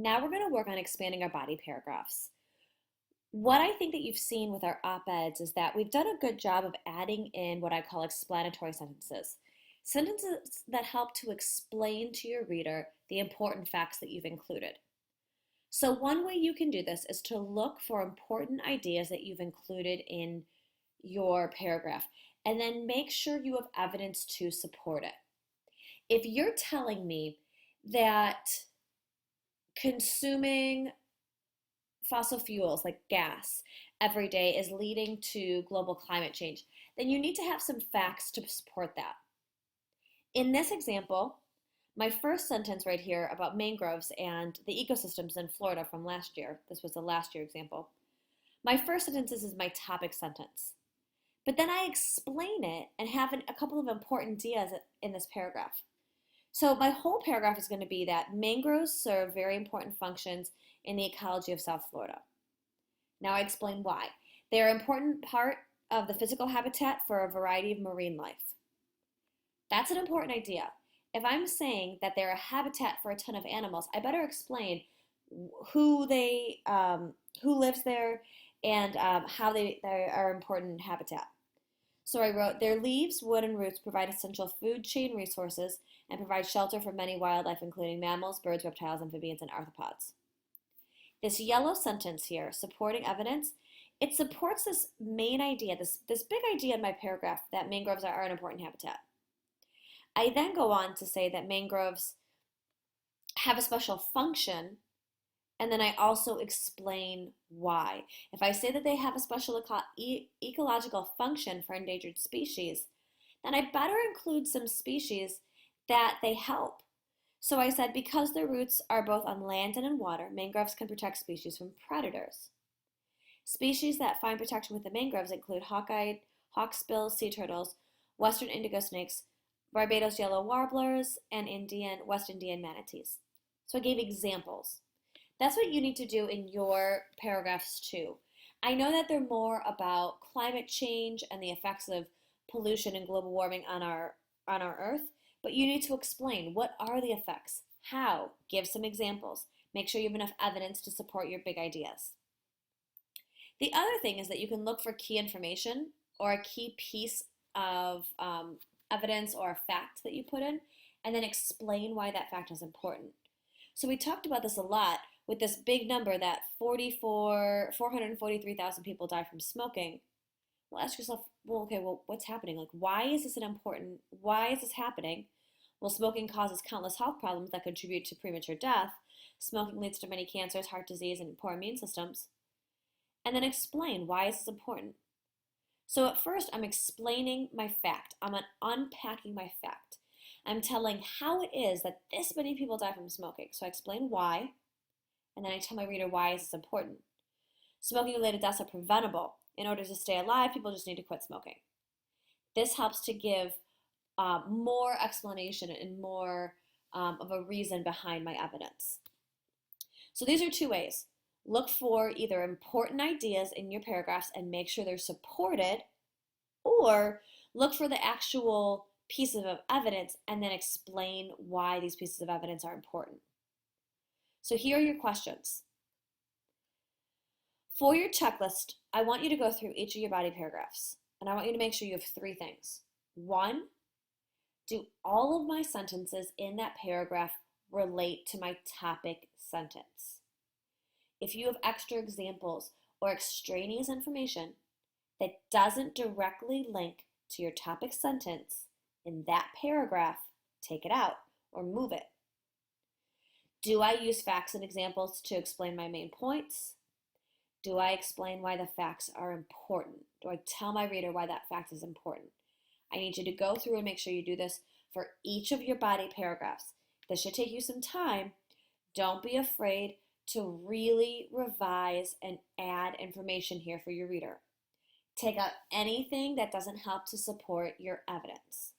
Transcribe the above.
Now we're going to work on expanding our body paragraphs. What I think that you've seen with our op-eds is that we've done a good job of adding in what I call explanatory sentences. Sentences that help to explain to your reader the important facts that you've included. So one way you can do this is to look for important ideas that you've included in your paragraph and then make sure you have evidence to support it. If you're telling me that consuming fossil fuels like gas every day is leading to global climate change, then you need to have some facts to support that. In this example, my first sentence right here about mangroves and the ecosystems in Florida from last year, this was the last year example, my first sentence is my topic sentence. But then I explain it and have a couple of important ideas in this paragraph. So my whole paragraph is going to be that mangroves serve very important functions in the ecology of South Florida. Now I explain why. They are an important part of the physical habitat for a variety of marine life. That's an important idea. If I'm saying that they're a habitat for a ton of animals, I better explain who lives there and how they are important habitat. So I wrote, their leaves, wood, and roots provide essential food chain resources and provide shelter for many wildlife, including mammals, birds, reptiles, amphibians, and arthropods. This yellow sentence here, supporting evidence, it supports this main idea, this big idea in my paragraph that mangroves are an important habitat. I then go on to say that mangroves have a special function, and then I also explain why. If I say that they have a special ecological function for endangered species, then I better include some species that they help. So I said because their roots are both on land and in water, mangroves can protect species from predators. Species that find protection with the mangroves include hawk-eyed, hawksbill sea turtles, western indigo snakes, Barbados yellow warblers, and West Indian manatees. So I gave examples. That's what you need to do in your paragraphs too. I know that they're more about climate change and the effects of pollution and global warming on our Earth, but you need to explain what are the effects, how, give some examples, make sure you have enough evidence to support your big ideas. The other thing is that you can look for key information or a key piece of evidence or a fact that you put in, and then explain why that fact is important. So we talked about this a lot with this big number that 443,000 people die from smoking. Well, ask yourself, what's happening? Like, why is this happening? Well, smoking causes countless health problems that contribute to premature death. Smoking leads to many cancers, heart disease, and poor immune systems. And then explain why is this important. So at first, I'm explaining my fact. I'm unpacking my fact. I'm telling how it is that this many people die from smoking. So I explain why, and then I tell my reader why is this important. Smoking-related deaths are preventable. In order to stay alive, people just need to quit smoking. This helps to give more explanation and more of a reason behind my evidence. So these are two ways. Look for either important ideas in your paragraphs and make sure they're supported, or look for the actual pieces of evidence and then explain why these pieces of evidence are important. So here are your questions. For your checklist, I want you to go through each of your body paragraphs, and I want you to make sure you have three things. One, do all of my sentences in that paragraph relate to my topic sentence? If you have extra examples or extraneous information that doesn't directly link to your topic sentence in that paragraph, take it out or move it. Do I use facts and examples to explain my main points? Do I explain why the facts are important? Do I tell my reader why that fact is important? I need you to go through and make sure you do this for each of your body paragraphs. This should take you some time. Don't be afraid to really revise and add information here for your reader. Take out anything that doesn't help to support your evidence.